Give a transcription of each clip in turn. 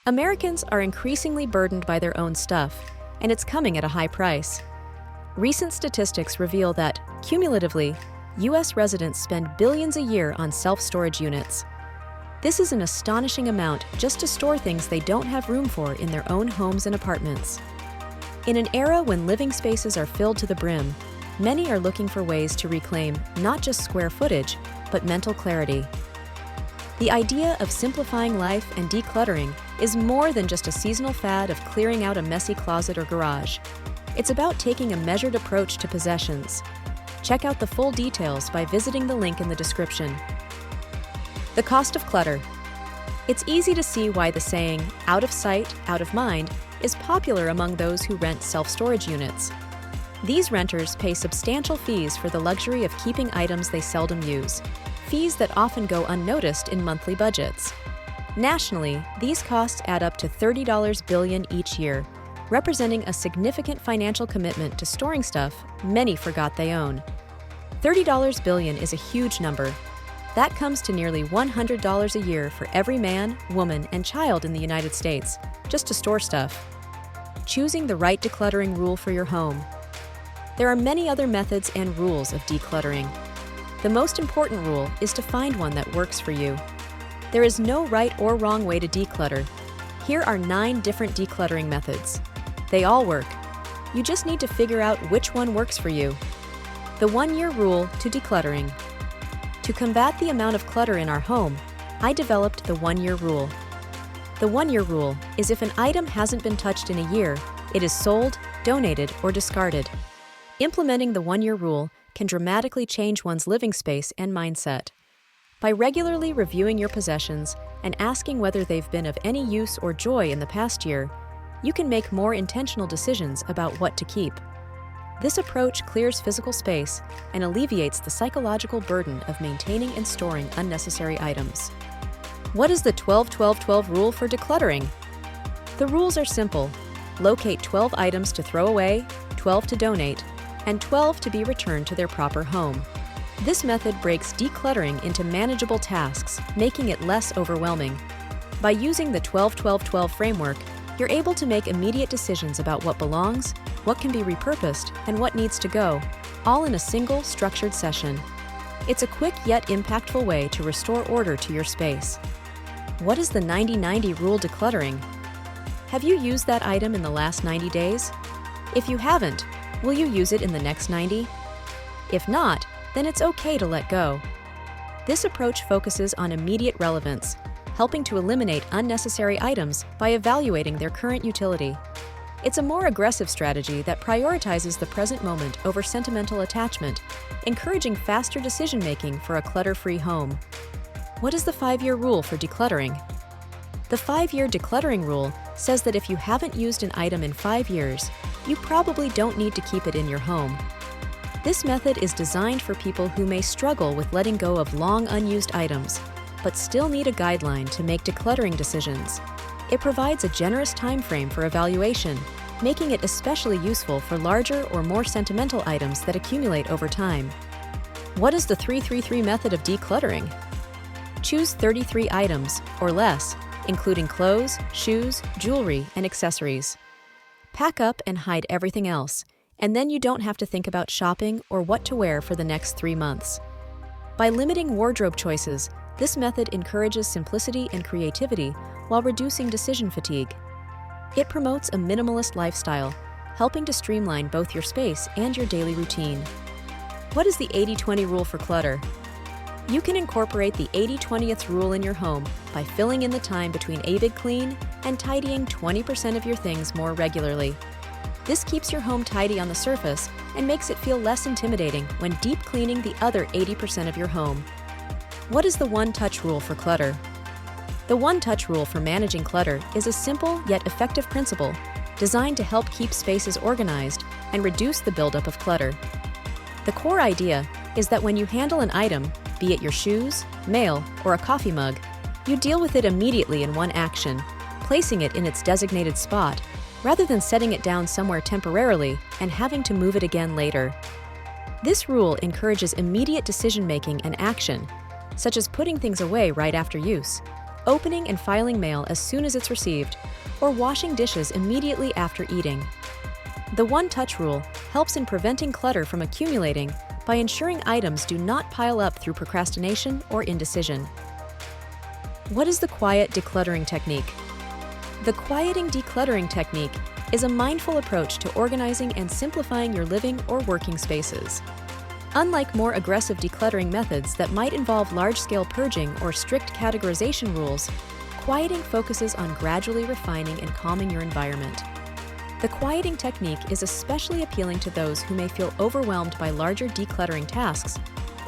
Americans are increasingly burdened by their own stuff, and it's coming at a high price. Recent statistics reveal that, cumulatively, U.S. residents spend billions a year on self-storage units. This is an astonishing amount just to store things they don't have room for in their own homes and apartments. In an era when living spaces are filled to the brim, many are looking for ways to reclaim not just square footage, but mental clarity. The idea of simplifying life and decluttering is more than just a seasonal fad of clearing out a messy closet or garage. It's about taking a measured approach to possessions. Check out the full details by visiting the link in the description. The cost of clutter. It's easy to see why the saying, "out of sight, out of mind," is popular among those who rent self-storage units. These renters pay substantial fees for the luxury of keeping items they seldom use, fees that often go unnoticed in monthly budgets. Nationally, these costs add up to $30 billion each year, representing a significant financial commitment to storing stuff many forgot they own. $30 billion is a huge number. That comes to nearly $100 a year for every man, woman, and child in the United States, just to store stuff. Choosing the right decluttering rule for your home. There are many other methods and rules of decluttering. The most important rule is to find one that works for you. There is no right or wrong way to declutter. Here are 9 different decluttering methods. They all work. You just need to figure out which one works for you. The 1-year rule to decluttering. To combat the amount of clutter in our home, I developed the 1-year rule. The 1-year rule is if an item hasn't been touched in a year, it is sold, donated, or discarded. Implementing the 1-year rule can dramatically change one's living space and mindset. By regularly reviewing your possessions and asking whether they've been of any use or joy in the past year, you can make more intentional decisions about what to keep. This approach clears physical space and alleviates the psychological burden of maintaining and storing unnecessary items. What is the 12-12-12 rule for decluttering? The rules are simple. Locate 12 items to throw away, 12 to donate, and 12 to be returned to their proper home. This method breaks decluttering into manageable tasks, making it less overwhelming. By using the 12-12-12 framework, you're able to make immediate decisions about what belongs, what can be repurposed, and what needs to go, all in a single, structured session. It's a quick yet impactful way to restore order to your space. What is the 90-90 rule decluttering? Have you used that item in the last 90 days? If you haven't, will you use it in the next 90? If not, then it's okay to let go. This approach focuses on immediate relevance, helping to eliminate unnecessary items by evaluating their current utility. It's a more aggressive strategy that prioritizes the present moment over sentimental attachment, encouraging faster decision-making for a clutter-free home. What is the 5-year rule for decluttering? The 5-year decluttering rule says that if you haven't used an item in 5 years, you probably don't need to keep it in your home. This method is designed for people who may struggle with letting go of long unused items, but still need a guideline to make decluttering decisions. It provides a generous time frame for evaluation, making it especially useful for larger or more sentimental items that accumulate over time. What is the 3-3-3 method of decluttering? Choose 33 items, or less, including clothes, shoes, jewelry, and accessories. Pack up and hide everything else, and then you don't have to think about shopping or what to wear for the next 3 months. By limiting wardrobe choices, this method encourages simplicity and creativity while reducing decision fatigue. It promotes a minimalist lifestyle, helping to streamline both your space and your daily routine. What is the 80-20 rule for clutter? You can incorporate the 80-20th rule in your home by filling in the time between a big clean and tidying 20% of your things more regularly. This keeps your home tidy on the surface and makes it feel less intimidating when deep cleaning the other 80% of your home. What is the one-touch rule for clutter? The one-touch rule for managing clutter is a simple yet effective principle designed to help keep spaces organized and reduce the buildup of clutter. The core idea is that when you handle an item, be it your shoes, mail, or a coffee mug, you deal with it immediately in one action, placing it in its designated spot, rather than setting it down somewhere temporarily and having to move it again later. This rule encourages immediate decision-making and action, such as putting things away right after use, opening and filing mail as soon as it's received, or washing dishes immediately after eating. The one-touch rule helps in preventing clutter from accumulating by ensuring items do not pile up through procrastination or indecision. What is the quiet decluttering technique? The quieting decluttering technique is a mindful approach to organizing and simplifying your living or working spaces. Unlike more aggressive decluttering methods that might involve large-scale purging or strict categorization rules, quieting focuses on gradually refining and calming your environment. The quieting technique is especially appealing to those who may feel overwhelmed by larger decluttering tasks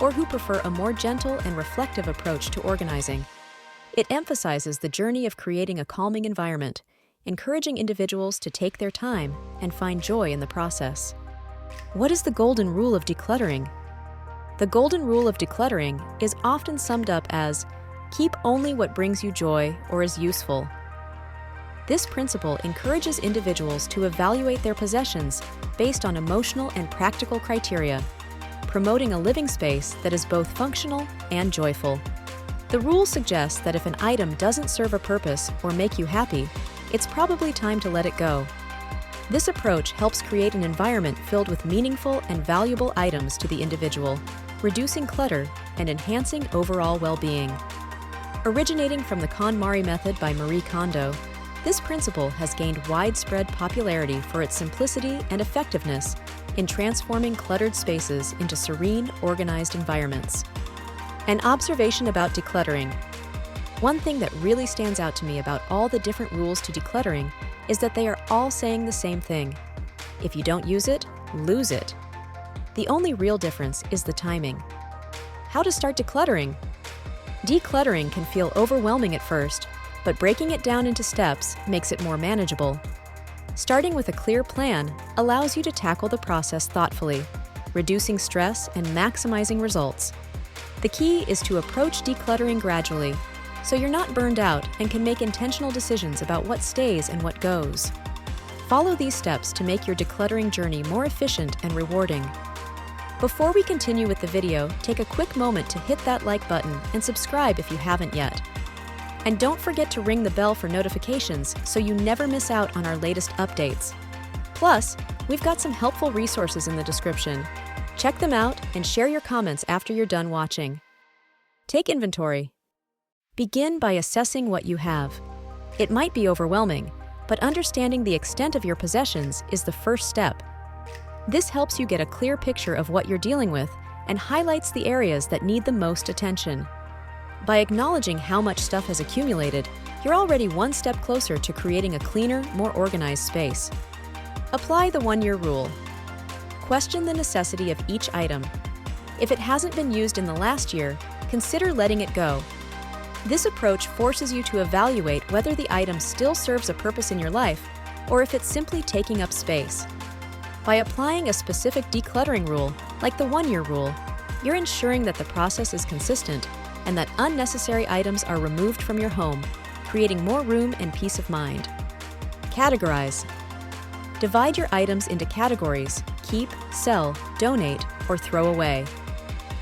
or who prefer a more gentle and reflective approach to organizing. It emphasizes the journey of creating a calming environment, encouraging individuals to take their time and find joy in the process. What is the golden rule of decluttering? The golden rule of decluttering is often summed up as, keep only what brings you joy or is useful. This principle encourages individuals to evaluate their possessions based on emotional and practical criteria, promoting a living space that is both functional and joyful. The rule suggests that if an item doesn't serve a purpose or make you happy, it's probably time to let it go. This approach helps create an environment filled with meaningful and valuable items to the individual, reducing clutter and enhancing overall well-being. Originating from the KonMari method by Marie Kondo, this principle has gained widespread popularity for its simplicity and effectiveness in transforming cluttered spaces into serene, organized environments. An observation about decluttering. One thing that really stands out to me about all the different rules to decluttering is that they are all saying the same thing. If you don't use it, lose it. The only real difference is the timing. How to start decluttering? Decluttering can feel overwhelming at first, but breaking it down into steps makes it more manageable. Starting with a clear plan allows you to tackle the process thoughtfully, reducing stress and maximizing results. The key is to approach decluttering gradually, so you're not burned out and can make intentional decisions about what stays and what goes. Follow these steps to make your decluttering journey more efficient and rewarding. Before we continue with the video, take a quick moment to hit that like button and subscribe if you haven't yet. And don't forget to ring the bell for notifications so you never miss out on our latest updates. Plus, we've got some helpful resources in the description. Check them out and share your comments after you're done watching. Take inventory. Begin by assessing what you have. It might be overwhelming, but understanding the extent of your possessions is the first step. This helps you get a clear picture of what you're dealing with and highlights the areas that need the most attention. By acknowledging how much stuff has accumulated, you're already one step closer to creating a cleaner, more organized space. Apply the one-year rule. Question the necessity of each item. If it hasn't been used in the last year, consider letting it go. This approach forces you to evaluate whether the item still serves a purpose in your life or if it's simply taking up space. By applying a specific decluttering rule, like the one-year rule, you're ensuring that the process is consistent and that unnecessary items are removed from your home, creating more room and peace of mind. Categorize. Divide your items into categories: keep, sell, donate, or throw away.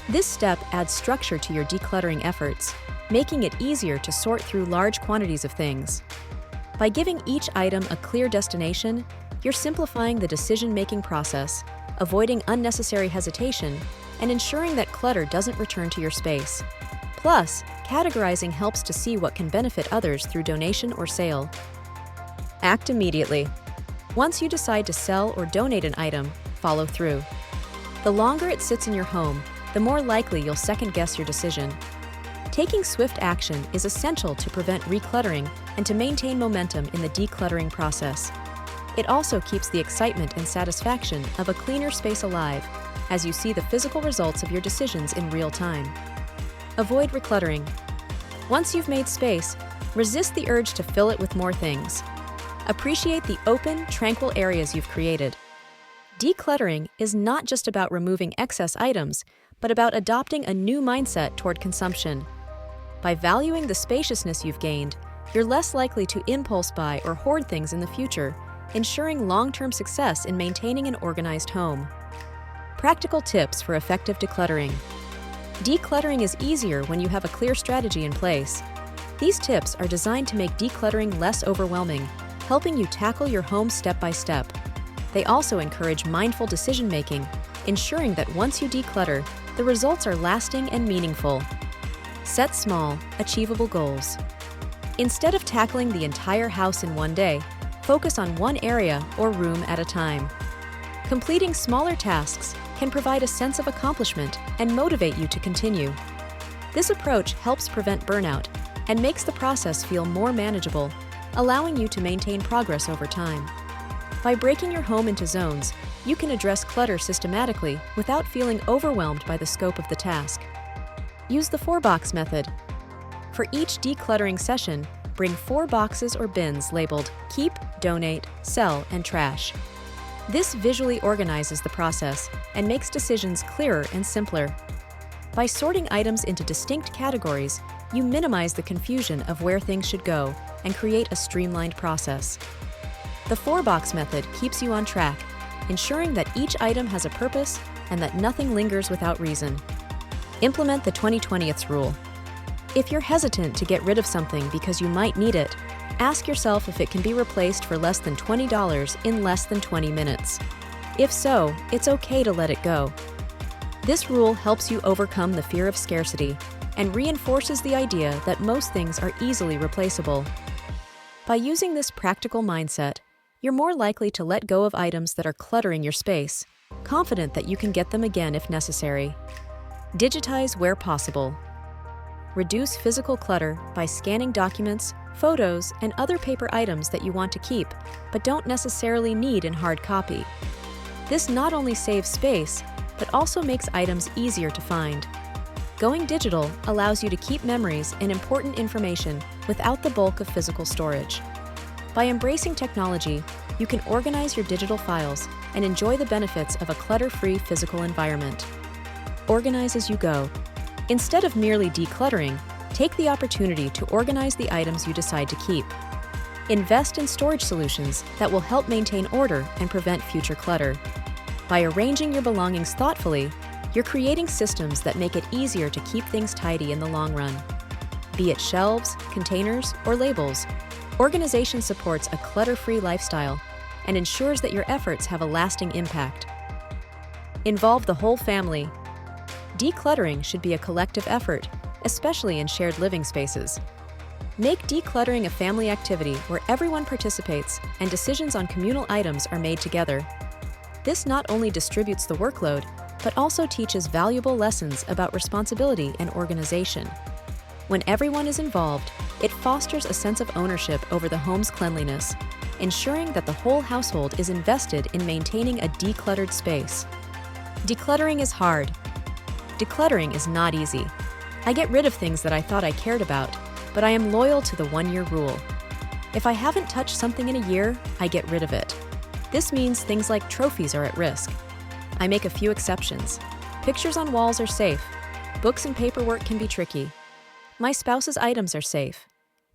This step adds structure to your decluttering efforts, making it easier to sort through large quantities of things. By giving each item a clear destination, you're simplifying the decision-making process, avoiding unnecessary hesitation, and ensuring that clutter doesn't return to your space. Plus, categorizing helps to see what can benefit others through donation or sale. Act immediately. Once you decide to sell or donate an item, follow through. The longer it sits in your home, the more likely you'll second-guess your decision. Taking swift action is essential to prevent recluttering and to maintain momentum in the decluttering process. It also keeps the excitement and satisfaction of a cleaner space alive as you see the physical results of your decisions in real time. Avoid recluttering. Once you've made space, resist the urge to fill it with more things. Appreciate the open, tranquil areas you've created. Decluttering is not just about removing excess items, but about adopting a new mindset toward consumption. By valuing the spaciousness you've gained, you're less likely to impulse buy or hoard things in the future, ensuring long-term success in maintaining an organized home. Practical tips for effective decluttering. Decluttering is easier when you have a clear strategy in place. These tips are designed to make decluttering less overwhelming, helping you tackle your home step by step. They also encourage mindful decision-making, ensuring that once you declutter, the results are lasting and meaningful. Set small, achievable goals. Instead of tackling the entire house in one day, focus on one area or room at a time. Completing smaller tasks can provide a sense of accomplishment and motivate you to continue. This approach helps prevent burnout and makes the process feel more manageable, allowing you to maintain progress over time. By breaking your home into zones, you can address clutter systematically without feeling overwhelmed by the scope of the task. Use the 4-box method. For each decluttering session, bring 4 boxes or bins labeled Keep, Donate, Sell, and Trash. This visually organizes the process and makes decisions clearer and simpler. By sorting items into distinct categories, you minimize the confusion of where things should go and create a streamlined process. The 4-box method keeps you on track, ensuring that each item has a purpose and that nothing lingers without reason. Implement the 20/20ths rule. If you're hesitant to get rid of something because you might need it, ask yourself if it can be replaced for less than $20 in less than 20 minutes. If so, it's okay to let it go. This rule helps you overcome the fear of scarcity and reinforces the idea that most things are easily replaceable. By using this practical mindset, you're more likely to let go of items that are cluttering your space, confident that you can get them again if necessary. Digitize where possible. Reduce physical clutter by scanning documents, photos, and other paper items that you want to keep, but don't necessarily need in hard copy. This not only saves space, but also makes items easier to find. Going digital allows you to keep memories and important information without the bulk of physical storage. By embracing technology, you can organize your digital files and enjoy the benefits of a clutter-free physical environment. Organize as you go. Instead of merely decluttering, take the opportunity to organize the items you decide to keep. Invest in storage solutions that will help maintain order and prevent future clutter. By arranging your belongings thoughtfully, you're creating systems that make it easier to keep things tidy in the long run. Be it shelves, containers, or labels, organization supports a clutter-free lifestyle and ensures that your efforts have a lasting impact. Involve the whole family. Decluttering should be a collective effort, especially in shared living spaces. Make decluttering a family activity where everyone participates and decisions on communal items are made together. This not only distributes the workload, but also teaches valuable lessons about responsibility and organization. When everyone is involved, it fosters a sense of ownership over the home's cleanliness, ensuring that the whole household is invested in maintaining a decluttered space. Decluttering is hard. Decluttering is not easy. I get rid of things that I thought I cared about, but I am loyal to the 1-year rule. If I haven't touched something in a year, I get rid of it. This means things like trophies are at risk. I make a few exceptions. Pictures on walls are safe. Books and paperwork can be tricky. My spouse's items are safe.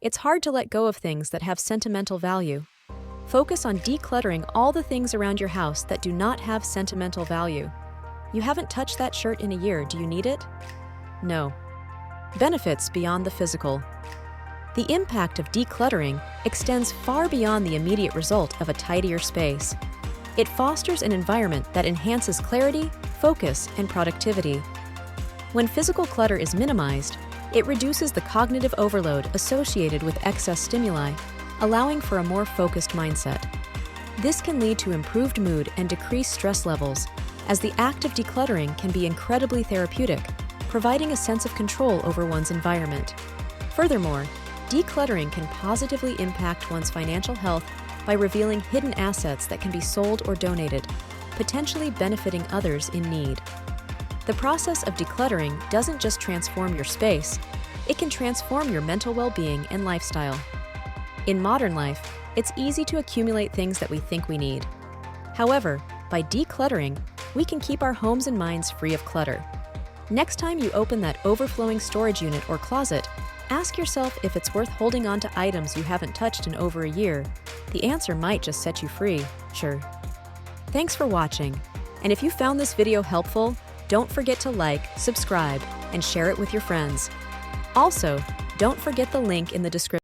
It's hard to let go of things that have sentimental value. Focus on decluttering all the things around your house that do not have sentimental value. You haven't touched that shirt in a year, do you need it? No. Benefits beyond the physical. The impact of decluttering extends far beyond the immediate result of a tidier space. It fosters an environment that enhances clarity, focus, and productivity. When physical clutter is minimized, it reduces the cognitive overload associated with excess stimuli, allowing for a more focused mindset. This can lead to improved mood and decreased stress levels, as the act of decluttering can be incredibly therapeutic, providing a sense of control over one's environment. Furthermore, decluttering can positively impact one's financial health by revealing hidden assets that can be sold or donated, potentially benefiting others in need. The process of decluttering doesn't just transform your space, it can transform your mental well-being and lifestyle. In modern life, it's easy to accumulate things that we think we need. However, by decluttering, we can keep our homes and minds free of clutter. Next time you open that overflowing storage unit or closet, ask yourself if it's worth holding on to items you haven't touched in over a year. The answer might just set you free, sure. Thanks for watching, and if you found this video helpful, don't forget to like, subscribe, and share it with your friends. Also, Don't forget the link in the description.